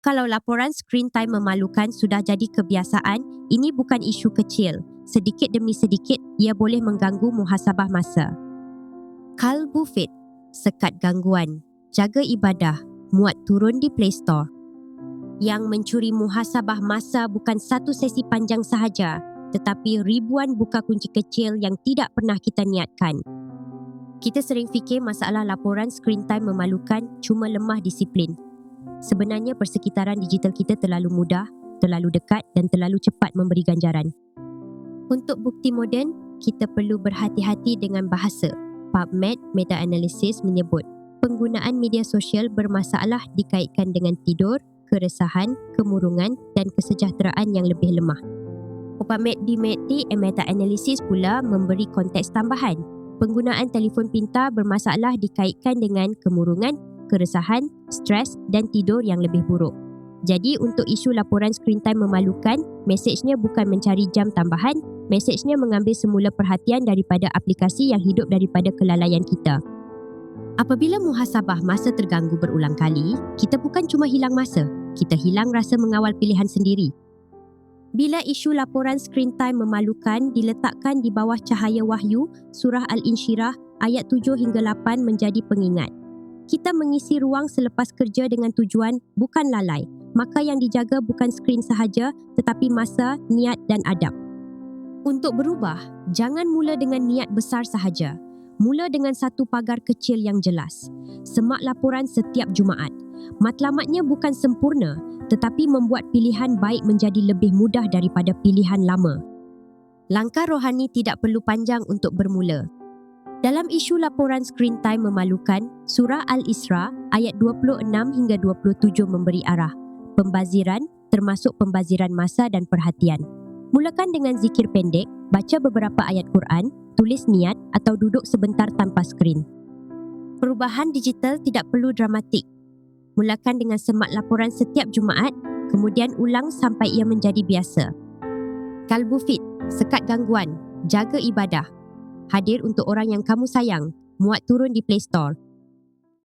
Kalau laporan screen time memalukan sudah jadi kebiasaan, ini bukan isu kecil. Sedikit demi sedikit, ia boleh mengganggu muhasabah masa. Kalbu Fit, sekat gangguan, jaga ibadah, muat turun di Play Store. Yang mencuri muhasabah masa bukan satu sesi panjang sahaja, tetapi ribuan buka kunci kecil yang tidak pernah kita niatkan. Kita sering fikir masalah laporan screen time memalukan cuma lemah disiplin. Sebenarnya persekitaran digital kita terlalu mudah, terlalu dekat dan terlalu cepat memberi ganjaran. Untuk bukti moden, kita perlu berhati-hati dengan bahasa. PubMed meta-analysis menyebut penggunaan media sosial bermasalah dikaitkan dengan tidur, keresahan, kemurungan dan kesejahteraan yang lebih lemah. PubMed meta-analysis pula memberi konteks tambahan. Penggunaan telefon pintar bermasalah dikaitkan dengan kemurungan, keresahan, stres dan tidur yang lebih buruk. Jadi untuk isu laporan screen time memalukan, mesejnya bukan mencari jam tambahan, mesejnya mengambil semula perhatian daripada aplikasi yang hidup daripada kelalaian kita. Apabila muhasabah masa terganggu berulang kali, kita bukan cuma hilang masa, kita hilang rasa mengawal pilihan sendiri. Bila isu laporan screen time memalukan diletakkan di bawah cahaya wahyu, surah Al-Insyirah ayat 7 hingga 8 menjadi pengingat. Kita mengisi ruang selepas kerja dengan tujuan, bukan lalai. Maka yang dijaga bukan skrin sahaja, tetapi masa, niat dan adab. Untuk berubah, jangan mula dengan niat besar sahaja. Mula dengan satu pagar kecil yang jelas. Semak laporan setiap Jumaat. Matlamatnya bukan sempurna, tetapi membuat pilihan baik menjadi lebih mudah daripada pilihan lama. Langkah rohani tidak perlu panjang untuk bermula. Dalam isu laporan screen time memalukan, surah Al-Isra ayat 26 hingga 27 memberi arah. Pembaziran, termasuk pembaziran masa dan perhatian. Mulakan dengan zikir pendek, baca beberapa ayat Quran, tulis niat atau duduk sebentar tanpa skrin. Perubahan digital tidak perlu dramatik. Mulakan dengan semak laporan setiap Jumaat, kemudian ulang sampai ia menjadi biasa. Kalbu Fit, sekat gangguan, jaga ibadah. Hadir untuk orang yang kamu sayang, muat turun di Play Store.